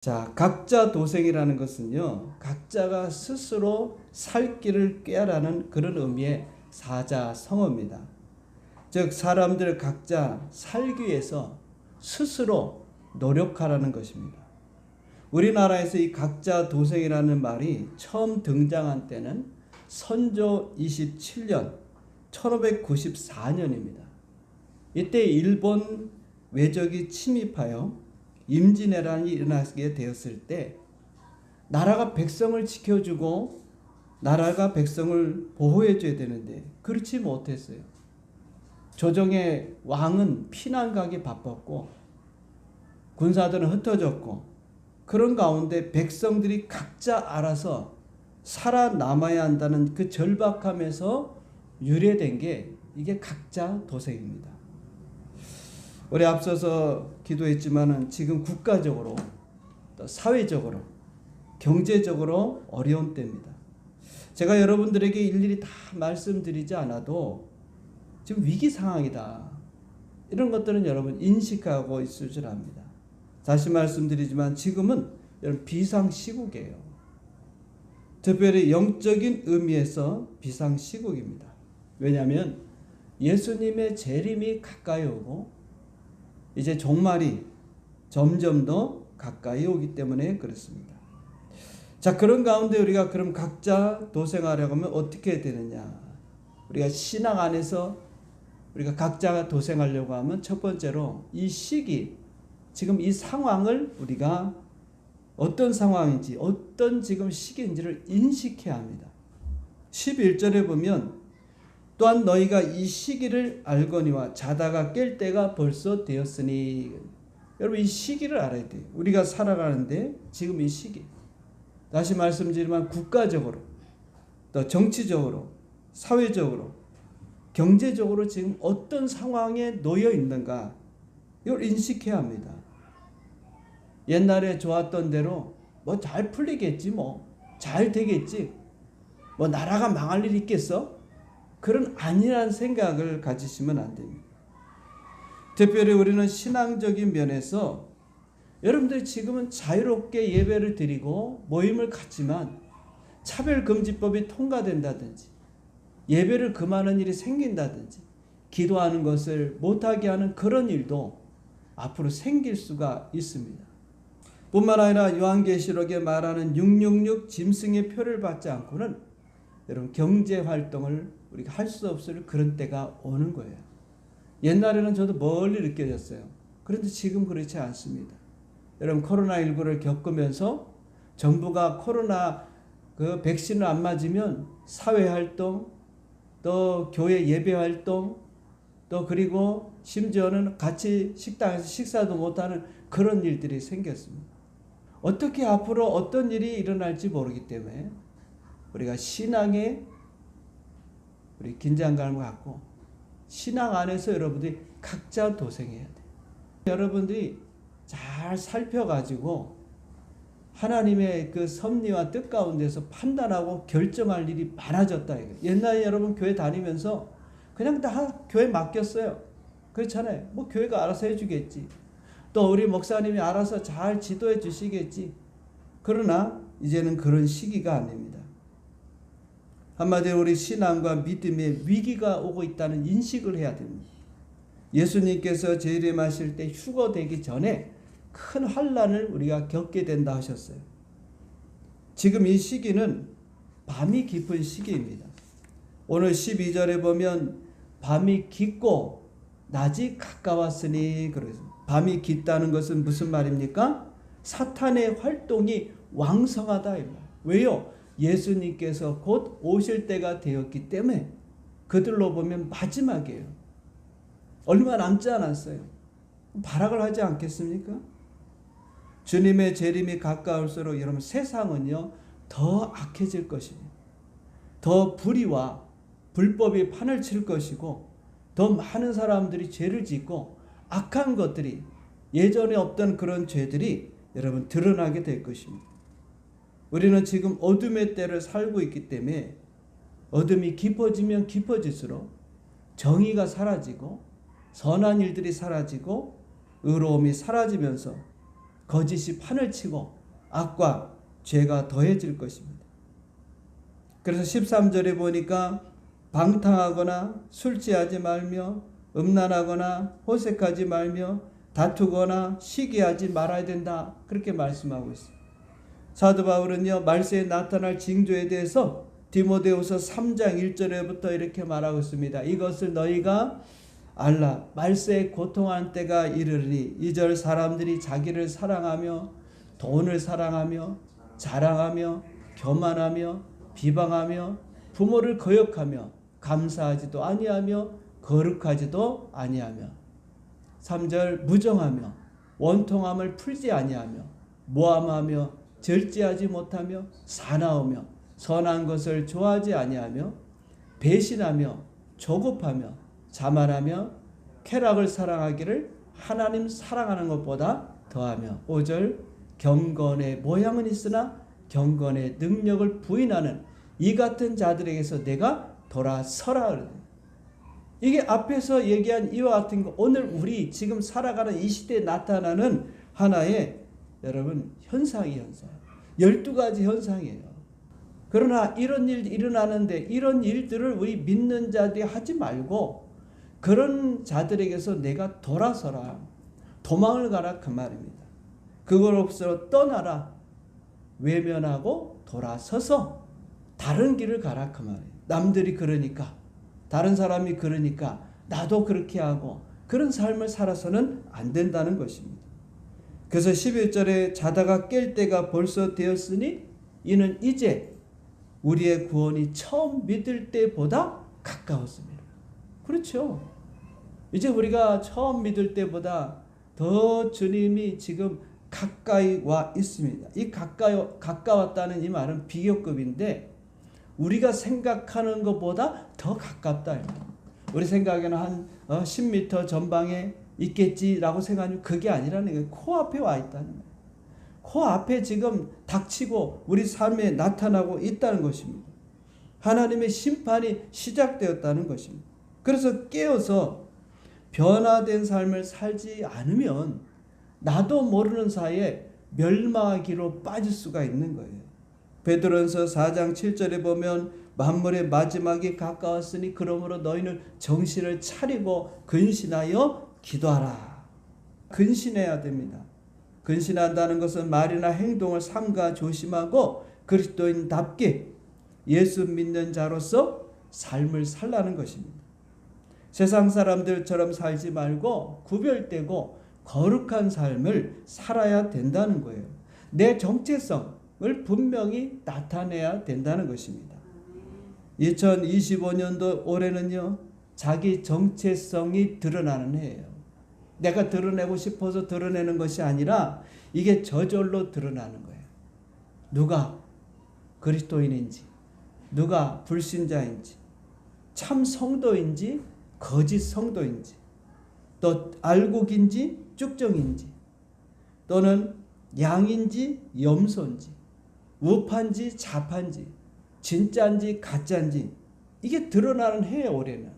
자, 각자 도생이라는 것은요, 각자가 스스로 살 길을 꾀하라는 그런 의미의 사자성어입니다. 즉, 사람들 각자 살기 위해서 스스로 노력하라는 것입니다. 우리나라에서 이 각자 도생이라는 말이 처음 등장한 때는 선조 27년 1594년입니다. 이때 일본 외적이 침입하여 임진왜란이 일어나게 되었을 때 나라가 백성을 지켜주고 나라가 백성을 보호해줘야 되는데 그렇지 못했어요. 조정의 왕은 피난 가기 바빴고 군사들은 흩어졌고 그런 가운데 백성들이 각자 알아서 살아남아야 한다는 그 절박함에서 유래된 게 이게 각자 도생입니다. 우리 앞서서 기도했지만은 지금 국가적으로 또 사회적으로 경제적으로 어려운 때입니다. 제가 여러분들에게 일일이 다 말씀드리지 않아도 지금 위기 상황이다. 이런 것들은 여러분 인식하고 있을 줄 압니다. 다시 말씀드리지만 지금은 여러분 비상시국이에요. 특별히 영적인 의미에서 비상시국입니다. 왜냐하면 예수님의 재림이 가까이 오고 이제 종말이 점점 더 가까이 오기 때문에 그렇습니다. 자, 그런 가운데 우리가 그럼 각자 도생하려고 하면 어떻게 해야 되느냐? 우리가 신앙 안에서 우리가 각자가 도생하려고 하면 첫 번째로 이 시기, 지금 이 상황을 우리가 어떤 상황인지, 어떤 지금 시기인지를 인식해야 합니다. 11절에 보면 또한 너희가 이 시기를 알거니와 자다가 깰 때가 벌써 되었으니. 여러분, 이 시기를 알아야 돼요. 우리가 살아가는데 지금 이 시기, 다시 말씀드리지만 국가적으로 또 정치적으로 사회적으로 경제적으로 지금 어떤 상황에 놓여 있는가, 이걸 인식해야 합니다. 옛날에 좋았던 대로 뭐 잘 풀리겠지, 뭐 잘 되겠지, 뭐 나라가 망할 일이 있겠어? 그런 안일한 생각을 가지시면 안 됩니다. 특별히 우리는 신앙적인 면에서 여러분들이 지금은 자유롭게 예배를 드리고 모임을 갖지만 차별금지법이 통과된다든지 예배를 금하는 일이 생긴다든지 기도하는 것을 못하게 하는 그런 일도 앞으로 생길 수가 있습니다. 뿐만 아니라 요한계시록에 말하는 666 짐승의 표를 받지 않고는 여러분 경제활동을 우리가 할 수 없을 그런 때가 오는 거예요. 옛날에는 저도 멀리 느껴졌어요. 그런데 지금 그렇지 않습니다. 여러분, 코로나19를 겪으면서 정부가 코로나 그 백신을 안 맞으면 사회활동, 또 교회 예배활동, 또 그리고 심지어는 같이 식당에서 식사도 못하는 그런 일들이 생겼습니다. 어떻게 앞으로 어떤 일이 일어날지 모르기 때문에 우리가 신앙에 우리 긴장감을 갖고 신앙 안에서 여러분들이 각자 도생해야 돼요. 여러분들이 잘 살펴가지고 하나님의 그 섭리와 뜻 가운데서 판단하고 결정할 일이 많아졌다. 옛날에 여러분 교회 다니면서 그냥 다 교회 맡겼어요. 그렇잖아요. 뭐 교회가 알아서 해주겠지. 또 우리 목사님이 알아서 잘 지도해 주시겠지. 그러나 이제는 그런 시기가 아닙니다. 한마디로 우리 신앙과 믿음의 위기가 오고 있다는 인식을 해야 됩니다. 예수님께서 재림하실 때 휴거되기 전에 큰 환난을 우리가 겪게 된다 하셨어요. 지금 이 시기는 밤이 깊은 시기입니다. 오늘 12절에 보면 밤이 깊고 낮이 가까웠으니 그래서 밤이 깊다는 것은 무슨 말입니까? 사탄의 활동이 왕성하다 이 말. 왜요? 예수님께서 곧 오실 때가 되었기 때문에 그들로 보면 마지막이에요. 얼마 남지 않았어요. 발악을 하지 않겠습니까? 주님의 재림이 가까울수록 여러분 세상은요 더 악해질 것입니다. 더 불의와 불법이 판을 칠 것이고 더 많은 사람들이 죄를 짓고 악한 것들이 예전에 없던 그런 죄들이 여러분 드러나게 될 것입니다. 우리는 지금 어둠의 때를 살고 있기 때문에 어둠이 깊어지면 깊어질수록 정의가 사라지고 선한 일들이 사라지고 의로움이 사라지면서 거짓이 판을 치고 악과 죄가 더해질 것입니다. 그래서 13절에 보니까 방탕하거나 술 취하지 말며 음란하거나 호색하지 말며 다투거나 시기하지 말아야 된다. 그렇게 말씀하고 있어요. 사도 바울은요, 말세에 나타날 징조에 대해서 디모데후서 3장 1절에부터 이렇게 말하고 있습니다. 이것을 너희가 알라. 말세에 고통한 때가 이르리니 이절 사람들이 자기를 사랑하며 돈을 사랑하며 자랑하며 교만하며 비방하며 부모를 거역하며 감사하지도 아니하며 거룩하지도 아니하며 3절 무정하며 원통함을 풀지 아니하며 모함하며 절제하지 못하며 사나우며 선한 것을 좋아하지 아니하며 배신하며 조급하며 자만하며 쾌락을 사랑하기를 하나님 사랑하는 것보다 더하며 5절 경건의 모양은 있으나 경건의 능력을 부인하는 이 같은 자들에게서 내가 돌아서라. 이게 앞에서 얘기한 이와 같은 거, 오늘 우리 지금 살아가는 이 시대에 나타나는 하나의 여러분 현상이 12가지 현상이에요. 그러나 이런 일이 일어나는데 이런 일들을 우리 믿는 자들이 하지 말고 그런 자들에게서 내가 돌아서라. 도망을 가라 그 말입니다. 그것으로 떠나라. 외면하고 돌아서서 다른 길을 가라 그 말이에요. 남들이 그러니까, 다른 사람이 그러니까 나도 그렇게 하고 그런 삶을 살아서는 안 된다는 것입니다. 그래서 11절에 자다가 깰 때가 벌써 되었으니 이는 이제 우리의 구원이 처음 믿을 때보다 가까웠습니다. 그렇죠. 이제 우리가 처음 믿을 때보다 더 주님이 지금 가까이 와 있습니다. 이 가까웠다는 이 말은 비교급인데 우리가 생각하는 것보다 더 가깝다. 우리 생각에는 한 10m 전방에 있겠지라고 생각하면 그게 아니라는 거예요. 코앞에 와 있다는 거예요. 코앞에 지금 닥치고 우리 삶에 나타나고 있다는 것입니다. 하나님의 심판이 시작되었다는 것입니다. 그래서 깨어서 변화된 삶을 살지 않으면 나도 모르는 사이에 멸망하기로 빠질 수가 있는 거예요. 베드로전서 4장 7절에 보면 만물의 마지막이 가까웠으니 그러므로 너희는 정신을 차리고 근신하여 기도하라. 근신해야 됩니다. 근신한다는 것은 말이나 행동을 삼가 조심하고 그리스도인답게 예수 믿는 자로서 삶을 살라는 것입니다. 세상 사람들처럼 살지 말고 구별되고 거룩한 삶을 살아야 된다는 거예요. 내 정체성을 분명히 나타내야 된다는 것입니다. 2025년도 올해는요, 자기 정체성이 드러나는 해예요. 내가 드러내고 싶어서 드러내는 것이 아니라 이게 저절로 드러나는 거예요. 누가 그리스도인인지, 누가 불신자인지, 참 성도인지, 거짓 성도인지, 또 알곡인지, 쭉정인지, 또는 양인지, 염소인지, 우파인지, 좌파인지, 진짜인지, 가짜인지, 이게 드러나는 해예요, 올해는.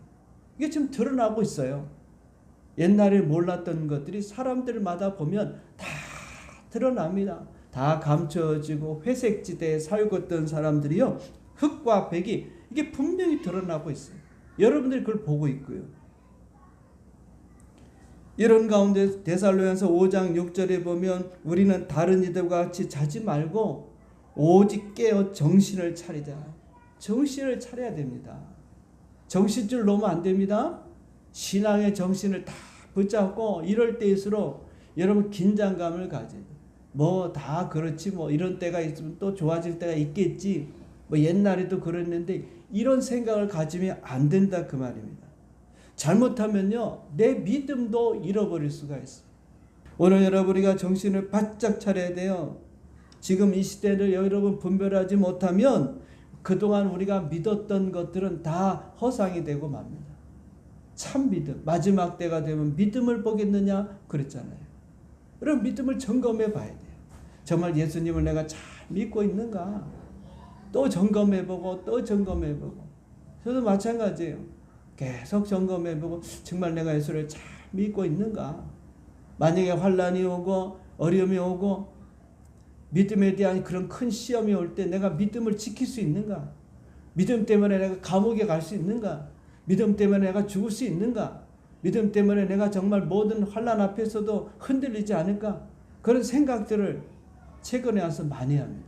이게 지금 드러나고 있어요. 옛날에 몰랐던 것들이 사람들마다 보면 다 드러납니다. 다 감춰지고 회색지대에 살고 있던 사람들이요, 흑과 백이 이게 분명히 드러나고 있어요. 여러분들이 그걸 보고 있고요. 이런 가운데 데살로니가서 5장 6절에 보면 우리는 다른 이들과 같이 자지 말고 오직 깨어 정신을 차리자. 정신을 차려야 됩니다. 정신줄 놓으면 안 됩니다. 신앙의 정신을 다 붙잡고 이럴 때일수록 여러분 긴장감을 가져요. 뭐 다 그렇지, 뭐 이런 때가 있으면 또 좋아질 때가 있겠지, 뭐 옛날에도 그랬는데 이런 생각을 가지면 안 된다 그 말입니다. 잘못하면요 내 믿음도 잃어버릴 수가 있어요. 오늘 여러분이가 정신을 바짝 차려야 돼요. 지금 이 시대를 여러분 분별하지 못하면 그동안 우리가 믿었던 것들은 다 허상이 되고 맙니다. 참 믿음, 마지막 때가 되면 믿음을 보겠느냐 그랬잖아요. 그럼 믿음을 점검해 봐야 돼요. 정말 예수님을 내가 잘 믿고 있는가? 또 점검해 보고 또 점검해 보고. 저도 마찬가지예요. 계속 점검해 보고 정말 내가 예수를 잘 믿고 있는가? 만약에 환난이 오고 어려움이 오고 믿음에 대한 그런 큰 시험이 올 때 내가 믿음을 지킬 수 있는가? 믿음 때문에 내가 감옥에 갈 수 있는가? 믿음 때문에 내가 죽을 수 있는가? 믿음 때문에 내가 정말 모든 환난 앞에서도 흔들리지 않을까? 그런 생각들을 최근에 와서 많이 합니다.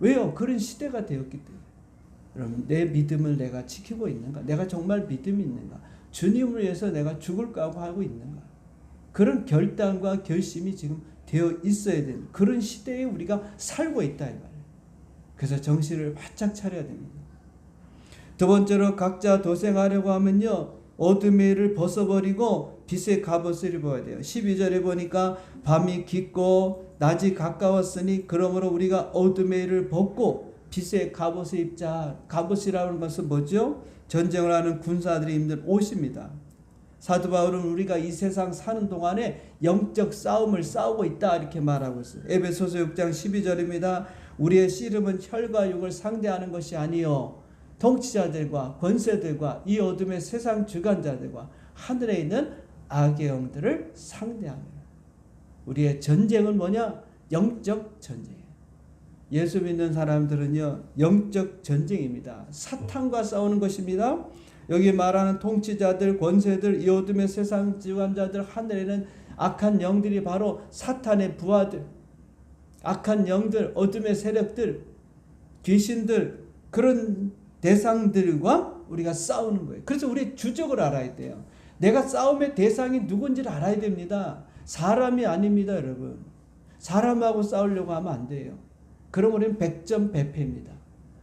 왜요? 그런 시대가 되었기 때문에. 여러분, 내 믿음을 내가 지키고 있는가? 내가 정말 믿음이 있는가? 주님을 위해서 내가 죽을까 하고 있는가? 그런 결단과 결심이 지금 되어 있어야 되는 그런 시대에 우리가 살고 있다 이 말이에요. 그래서 정신을 바짝 차려야 됩니다. 두 번째로 각자 도생하려고 하면요, 어둠의 일을 벗어버리고 빛의 갑옷을 입어야 돼요. 12절에 보니까 밤이 깊고 낮이 가까웠으니 그러므로 우리가 어둠의 일을 벗고 빛의 갑옷을 입자. 갑옷이라는 것은 뭐죠? 전쟁을 하는 군사들이 입는 옷입니다. 사도 바울은 우리가 이 세상 사는 동안에 영적 싸움을 싸우고 있다 이렇게 말하고 있어요. 에베소서 6장 12절입니다. 우리의 씨름은 혈과 육을 상대하는 것이 아니요 통치자들과 권세들과 이 어둠의 세상 주관자들과 하늘에 있는 악의 영들을 상대합니다. 우리의 전쟁은 뭐냐? 영적 전쟁이에요. 예수 믿는 사람들은요, 영적 전쟁입니다. 사탄과 싸우는 것입니다. 여기 말하는 통치자들, 권세들, 이 어둠의 세상 주관자들, 하늘에는 악한 영들이 바로 사탄의 부하들, 악한 영들, 어둠의 세력들, 귀신들, 그런 대상들과 우리가 싸우는 거예요. 그래서 우리 주적을 알아야 돼요. 내가 싸움의 대상이 누군지를 알아야 됩니다. 사람이 아닙니다, 여러분. 사람하고 싸우려고 하면 안 돼요. 그럼 우리는 100점 100패입니다.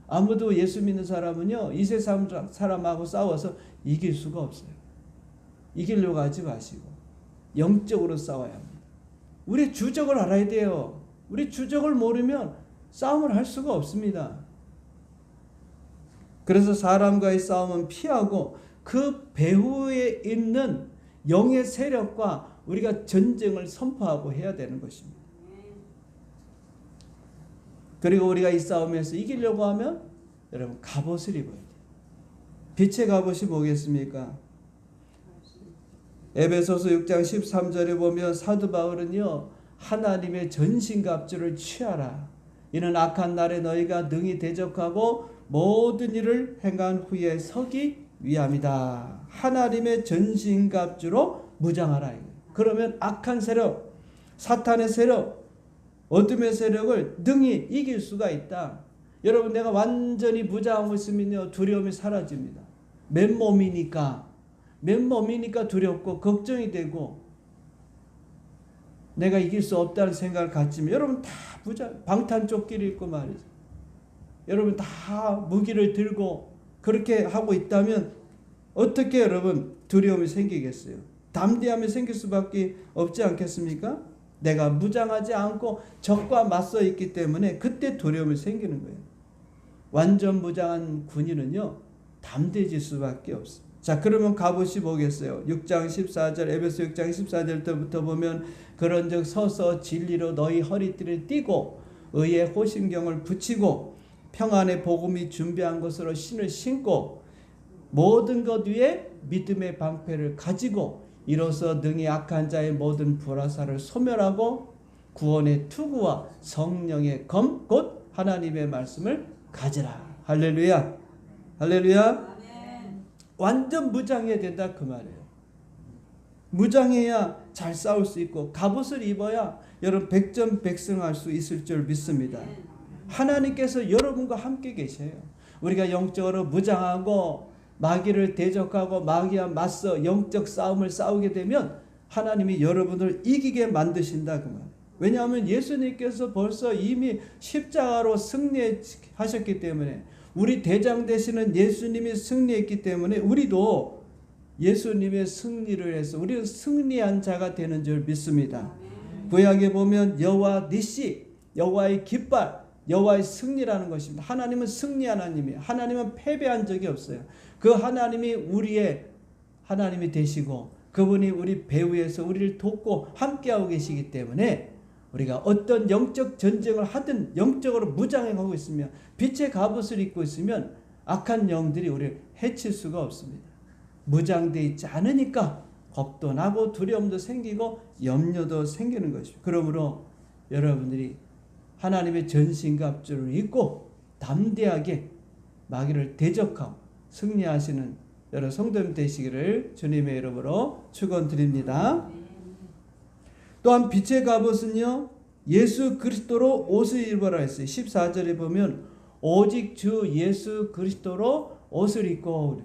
아무도 예수 믿는 사람은요, 이 세상 사람하고 싸워서 이길 수가 없어요. 이기려고 하지 마시고 영적으로 싸워야 합니다. 우리 주적을 알아야 돼요. 우리 주적을 모르면 싸움을 할 수가 없습니다. 그래서 사람과의 싸움은 피하고 그 배후에 있는 영의 세력과 우리가 전쟁을 선포하고 해야 되는 것입니다. 그리고 우리가 이 싸움에서 이기려고 하면 여러분 갑옷을 입어야 돼요. 빛의 갑옷이 뭐겠습니까? 에베소서 6장 13절에 보면 사도 바울은요, 하나님의 전신갑주를 취하라. 이는 악한 날에 너희가 능히 대적하고 모든 일을 행한 후에 서기 위함이다. 하나님의 전신갑주로 무장하라. 그러면 악한 세력, 사탄의 세력, 어둠의 세력을 능히 이길 수가 있다. 여러분, 내가 완전히 무장하고 있으면요, 두려움이 사라집니다. 맨몸이니까 두렵고 걱정이 되고 내가 이길 수 없다는 생각을 갖지만 여러분 다 방탄조끼를 입고 말이죠. 여러분 다 무기를 들고 그렇게 하고 있다면 어떻게 여러분 두려움이 생기겠어요? 담대함이 생길 수밖에 없지 않겠습니까? 내가 무장하지 않고 적과 맞서 있기 때문에 그때 두려움이 생기는 거예요. 완전 무장한 군인은요, 담대해질 수밖에 없어요. 자, 그러면 갑옷이 뭐겠어요? 6장 14절, 에베소 6장 14절부터 보면 그런즉 서서 진리로 너희 허리띠를 띠고 의의 호심경을 붙이고 평안의 복음이 준비한 것으로 신을 신고 모든 것 위에 믿음의 방패를 가지고 이로써 능히 악한 자의 모든 불화살을 소멸하고 구원의 투구와 성령의 검 곧 하나님의 말씀을 가지라. 할렐루야. 할렐루야. 완전 무장해야 된다 그 말이에요. 무장해야 잘 싸울 수 있고 갑옷을 입어야 여러분 100점 100승할 수 있을 줄 믿습니다. 하나님께서 여러분과 함께 계셔요. 우리가 영적으로 무장하고 마귀를 대적하고 마귀와 맞서 영적 싸움을 싸우게 되면 하나님이 여러분을 이기게 만드신다 그 말. 왜냐하면 예수님께서 벌써 이미 십자가로 승리하셨기 때문에 우리 대장 되시는 예수님이 승리했기 때문에 우리도 예수님의 승리를 해서 우리는 승리한 자가 되는 줄 믿습니다. 구약에 보면 여호와 니시, 여호와의 깃발, 여호와의 승리라는 것입니다. 하나님은 승리 하나님이에요. 하나님은 패배한 적이 없어요. 그 하나님이 우리의 하나님이 되시고 그분이 우리 배후에서 우리를 돕고 함께하고 계시기 때문에 우리가 어떤 영적 전쟁을 하든 영적으로 무장하고 있으면 빛의 갑옷을 입고 있으면 악한 영들이 우리를 해칠 수가 없습니다. 무장되어 있지 않으니까 겁도 나고 두려움도 생기고 염려도 생기는 것입니다. 그러므로 여러분들이 하나님의 전신갑주를 입고 담대하게 마귀를 대적하고 승리하시는 여러 성도님 되시기를 주님의 이름으로 축원드립니다. 또한 빛의 갑옷은요, 예수 그리스도로 옷을 입으라 했어요. 14절에 보면 오직 주 예수 그리스도로 옷을 입고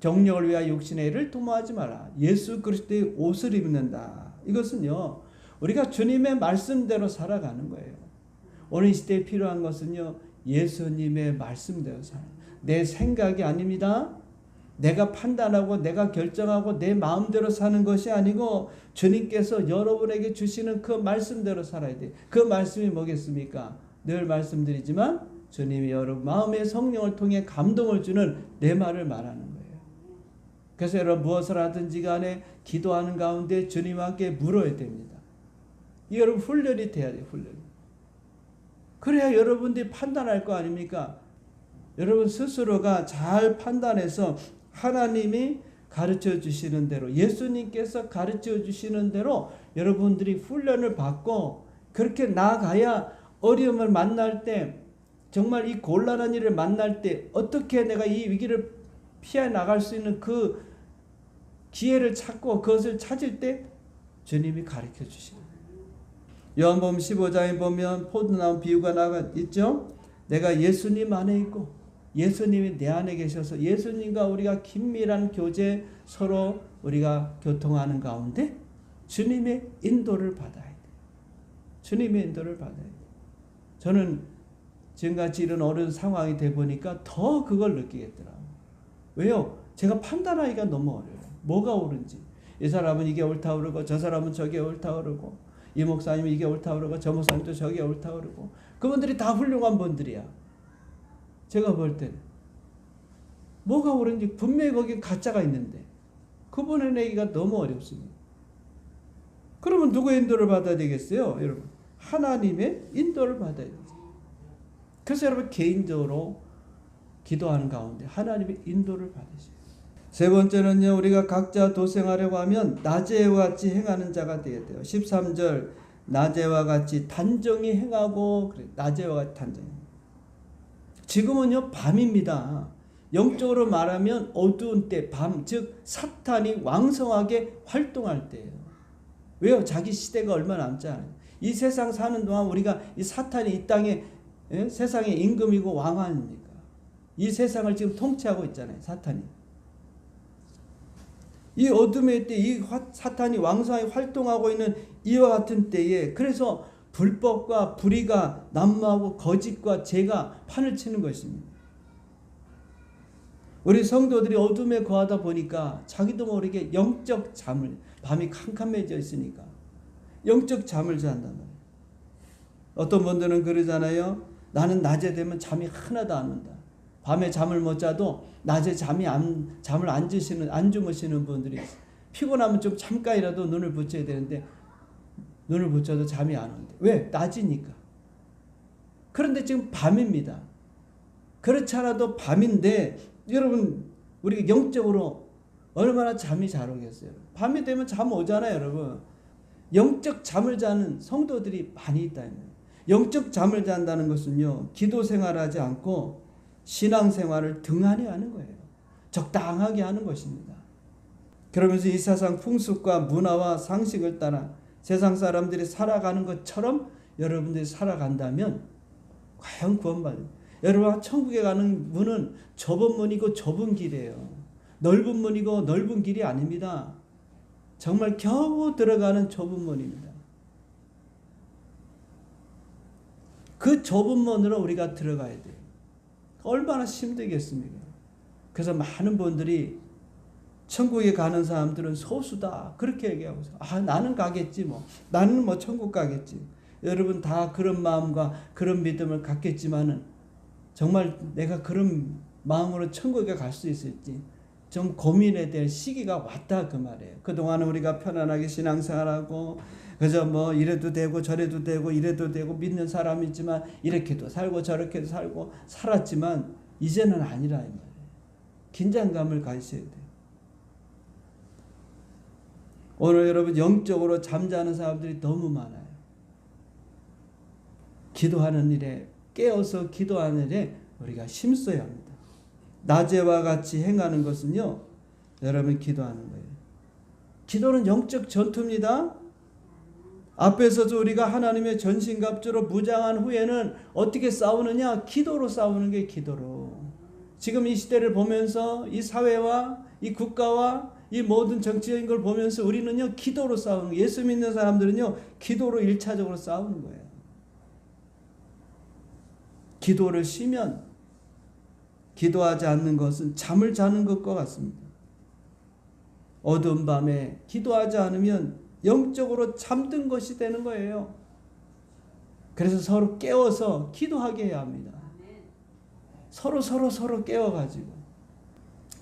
정력을 위하여 육신의 일을 도모하지 마라. 예수 그리스도의 옷을 입는다. 이것은요, 우리가 주님의 말씀대로 살아가는 거예요. 오늘 이 시대에 필요한 것은요, 예수님의 말씀대로 살아요. 내 생각이 아닙니다. 내가 판단하고 내가 결정하고 내 마음대로 사는 것이 아니고 주님께서 여러분에게 주시는 그 말씀대로 살아야 돼요. 그 말씀이 뭐겠습니까? 늘 말씀드리지만 주님이 여러분 마음의 성령을 통해 감동을 주는 내 말을 말하는 거예요. 그래서 여러분 무엇을 하든지 간에 기도하는 가운데 주님과 함께 물어야 됩니다. 이 여러분 훈련이 돼야 돼요. 훈련이. 그래야 여러분들이 판단할 거 아닙니까? 여러분 스스로가 잘 판단해서 하나님이 가르쳐 주시는 대로, 예수님께서 가르쳐 주시는 대로 여러분들이 훈련을 받고 그렇게 나아가야 어려움을 만날 때, 정말 이 곤란한 일을 만날 때 어떻게 내가 이 위기를 피해 나갈 수 있는 그 기회를 찾고 그것을 찾을 때 주님이 가르쳐 주시는 거예요. 요한복음 15장에 보면 포도나무 비유가 나와 있죠. 내가 예수님 안에 있고 예수님이 내 안에 계셔서 예수님과 우리가 긴밀한 교제, 서로 우리가 교통하는 가운데 주님의 인도를 받아야 돼요. 주님의 인도를 받아야 돼요. 저는 지금같이 이런 어려운 상황이 돼 보니까 더 그걸 느끼겠더라고요. 왜요? 제가 판단하기가 너무 어려워요. 뭐가 옳은지. 이 사람은 이게 옳다 그러고 저 사람은 저게 옳다 그러고 이 목사님은 이게 옳다 그러고 저 목사님도 저게 옳다 그러고 그분들이 다 훌륭한 분들이야. 제가 볼 때는 뭐가 옳은지 분명히 거기 가짜가 있는데 그분을 내기가 너무 어렵습니다. 그러면 누구의 인도를 받아야 되겠어요? 여러분 하나님의 인도를 받아야 되죠. 그래서 여러분 개인적으로 기도하는 가운데 하나님의 인도를 받으셔요. 세 번째는요, 우리가 각자 도생하려고 하면 낮에와 같이 행하는 자가 되어야 돼요. 13절 낮에와 같이 단정히 행하고 그래. 낮에와 같이 단정히. 지금은요 밤입니다. 영적으로 말하면 어두운 때, 밤, 즉 사탄이 왕성하게 활동할 때예요. 왜요? 자기 시대가 얼마 남지 않아요. 이 세상 사는 동안 우리가 이 사탄이 이 땅에 세상의 임금이고 왕 아닙니까? 이 세상을 지금 통치하고 있잖아요. 사탄이. 이 어둠의 때 이 사탄이 왕성하게 활동하고 있는 이와 같은 때에 그래서 불법과 불의가 난무하고 거짓과 죄가 판을 치는 것입니다. 우리 성도들이 어둠에 거하다 보니까 자기도 모르게 영적 잠을, 밤이 캄캄해져 있으니까 영적 잠을 잔단 말이에요. 어떤 분들은 그러잖아요. 나는 낮에 되면 잠이 하나도 안 온다. 밤에 잠을 못 자도 낮에 잠을 안 주무시는 분들이 있어요. 피곤하면 좀 잠깐이라도 눈을 붙여야 되는데 눈을 붙여도 잠이 안 온대. 왜? 낮이니까. 그런데 지금 밤입니다. 그렇지 않아도 밤인데 여러분 우리 영적으로 얼마나 잠이 잘 오겠어요. 밤이 되면 잠 오잖아요. 여러분. 영적 잠을 자는 성도들이 많이 있다. 영적 잠을 잔다는 것은요. 기도 생활하지 않고 신앙생활을 등한히 하는 거예요. 적당하게 하는 것입니다. 그러면서 이 세상 풍습과 문화와 상식을 따라 세상 사람들이 살아가는 것처럼 여러분들이 살아간다면 과연 구원받아요. 여러분 천국에 가는 문은 좁은 문이고 좁은 길이에요. 넓은 문이고 넓은 길이 아닙니다. 정말 겨우 들어가는 좁은 문입니다. 그 좁은 문으로 우리가 들어가야 돼요. 얼마나 힘들겠습니까? 그래서 많은 분들이 천국에 가는 사람들은 소수다 그렇게 얘기하고 있어요. 나는 가겠지 뭐. 나는 뭐 천국 가겠지. 여러분 다 그런 마음과 그런 믿음을 갖겠지만은 정말 내가 그런 마음으로 천국에 갈 수 있을지 좀 고민해야 될 시기가 왔다 그 말이에요. 그동안은 우리가 편안하게 신앙생활하고 그저 뭐 이래도 되고 저래도 되고 이래도 되고 믿는 사람이지만 이렇게도 살고 저렇게도 살고 살았지만 이제는 아니라 이 말이에요. 긴장감을 가지셔야 돼요. 오늘 여러분 영적으로 잠자는 사람들이 너무 많아요. 기도하는 일에, 깨어서 기도하는 일에 우리가 힘써야 합니다. 낮에와 같이 행하는 것은요, 여러분 기도하는 거예요. 기도는 영적 전투입니다. 앞에서도 우리가 하나님의 전신갑주로 무장한 후에는 어떻게 싸우느냐? 기도로 싸우는 게 기도로. 지금 이 시대를 보면서 이 사회와 이 국가와 이 모든 정치적인 걸 보면서 우리는요, 기도로 싸우는 거예요. 예수 믿는 사람들은요, 기도로 1차적으로 싸우는 거예요. 기도를 쉬면 기도하지 않는 것은 잠을 자는 것과 같습니다. 어두운 밤에 기도하지 않으면 영적으로 잠든 것이 되는 거예요. 그래서 서로 깨워서 기도하게 해야 합니다. 서로 깨워가지고.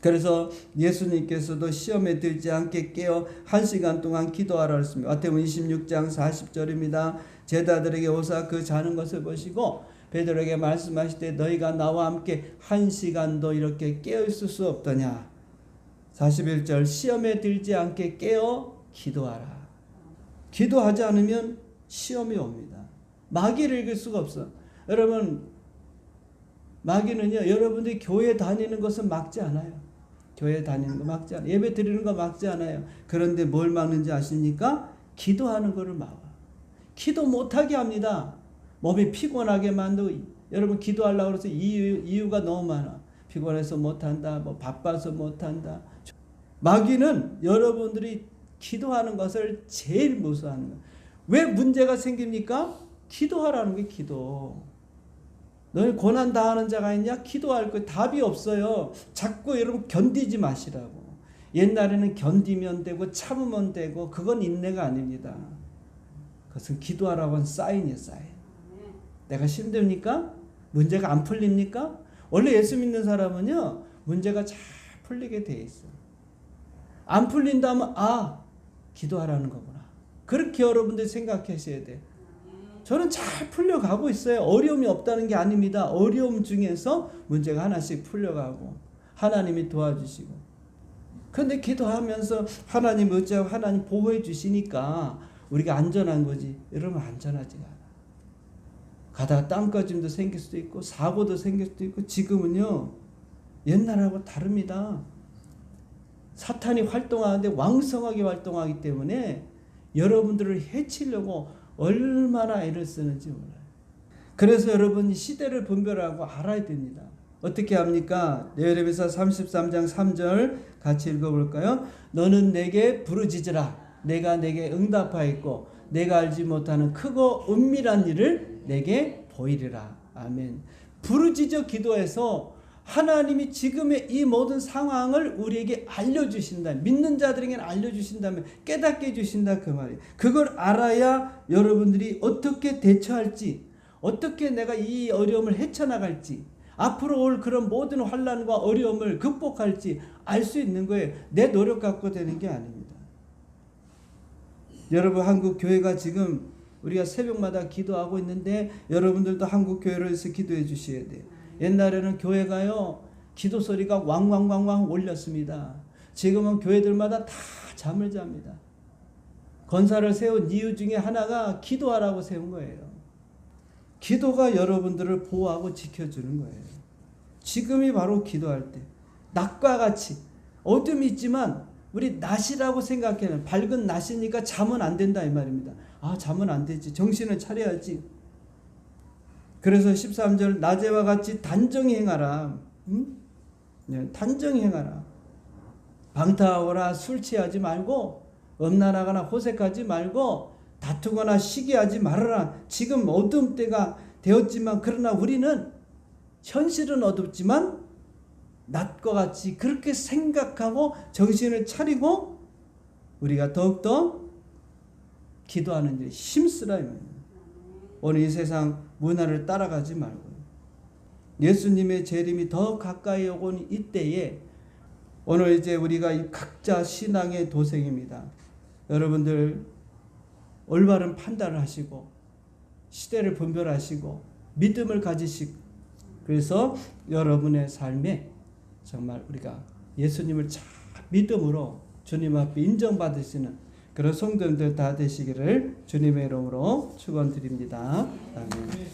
그래서 예수님께서도 시험에 들지 않게 깨어 1시간 동안 기도하라 했습니다. 마태복음 26장 40절입니다. 제자들에게 오사 그 자는 것을 보시고 베드로에게 말씀하시되 너희가 나와 함께 1시간도 이렇게 깨어 있을 수 없더냐. 41절 시험에 들지 않게 깨어 기도하라. 기도하지 않으면 시험이 옵니다. 마귀를 이길 수가 없어. 여러분, 마귀는요, 여러분들이 교회 다니는 것은 막지 않아요. 교회 다니는 거 막지 않아요. 예배 드리는 거 막지 않아요. 그런데 뭘 막는지 아십니까? 기도하는 거를 막아. 기도 못하게 합니다. 몸이 피곤하게 만들고, 여러분 기도하려고 해서 이유가 너무 많아. 피곤해서 못한다, 뭐 바빠서 못한다. 마귀는 여러분들이 기도하는 것을 제일 무서워하는 거예요. 왜 문제가 생깁니까? 기도하라는 게 기도. 너희 고난 당하는 자가 있냐? 기도할 거 답이 없어요. 자꾸 여러분 견디지 마시라고. 옛날에는 견디면 되고 참으면 되고 그건 인내가 아닙니다. 그것은 기도하라고 한 사인이에요. 사인. 내가 힘듭니까? 문제가 안 풀립니까? 원래 예수 믿는 사람은요, 문제가 잘 풀리게 돼 있어. 안 풀린다면 기도하라는 거구나. 그렇게 여러분들이 생각하셔야 돼. 저는 잘 풀려가고 있어요. 어려움이 없다는 게 아닙니다. 어려움 중에서 문제가 하나씩 풀려가고 하나님이 도와주시고. 그런데 기도하면서 하나님 의지하고 하나님 보호해 주시니까 우리가 안전한 거지. 여러분 안전하지가 않아. 가다가 땀꺼짐도 생길 수도 있고 사고도 생길 수도 있고. 지금은요, 옛날하고 다릅니다. 사탄이 활동하는데 왕성하게 활동하기 때문에 여러분들을 해치려고 얼마나 애를 쓰는지 몰라요. 그래서 여러분 시대를 분별하고 알아야 됩니다. 어떻게 합니까? 예레미야 33장 3절 같이 읽어볼까요? 너는 내게 부르짖으라. 내가 내게 응답하였고 내가 알지 못하는 크고 은밀한 일을 내게 보이리라. 아멘. 부르짖어 기도해서 하나님이 지금의 이 모든 상황을 우리에게 알려주신다. 믿는 자들에게는 알려주신다면 깨닫게 해주신다 그 말이에요. 그걸 알아야 여러분들이 어떻게 대처할지, 어떻게 내가 이 어려움을 헤쳐나갈지, 앞으로 올 그런 모든 환난과 어려움을 극복할지 알 수 있는 거예요. 내 노력 갖고 되는 게 아닙니다. 여러분, 한국 교회가 지금 우리가 새벽마다 기도하고 있는데 여러분들도 한국 교회를 위해서 기도해 주셔야 돼요. 옛날에는 교회가요, 기도 소리가 왕왕왕왕 올렸습니다. 지금은 교회들마다 다 잠을 잡니다. 건사를 세운 이유 중에 하나가 기도하라고 세운 거예요. 기도가 여러분들을 보호하고 지켜주는 거예요. 지금이 바로 기도할 때. 낮과 같이 어둠이 있지만 우리 낮이라고 생각해요. 밝은 낮이니까 잠은 안 된다 이 말입니다. 잠은 안 되지. 정신을 차려야지. 그래서 13절 낮에와 같이 단정히 행하라. 네, 단정히 행하라. 방탕하거나 술 취하지 말고 음란하거나 호색하지 말고 다투거나 시기하지 말아라. 지금 어두움 때가 되었지만 그러나 우리는 현실은 어둡지만 낮과 같이 그렇게 생각하고 정신을 차리고 우리가 더욱더 기도하는 일에 힘쓰라. 오늘 이 세상 문화를 따라가지 말고 예수님의 재림이 더 가까이 오곤 이때에 오늘 이제 우리가 각자 신앙의 도생입니다. 여러분들 올바른 판단을 하시고 시대를 분별하시고 믿음을 가지시고 그래서 여러분의 삶에 정말 우리가 예수님을 잘 믿음으로 주님 앞에 인정받으시는 그런 성도들 다 되시기를 주님의 이름으로 축원드립니다. 아멘.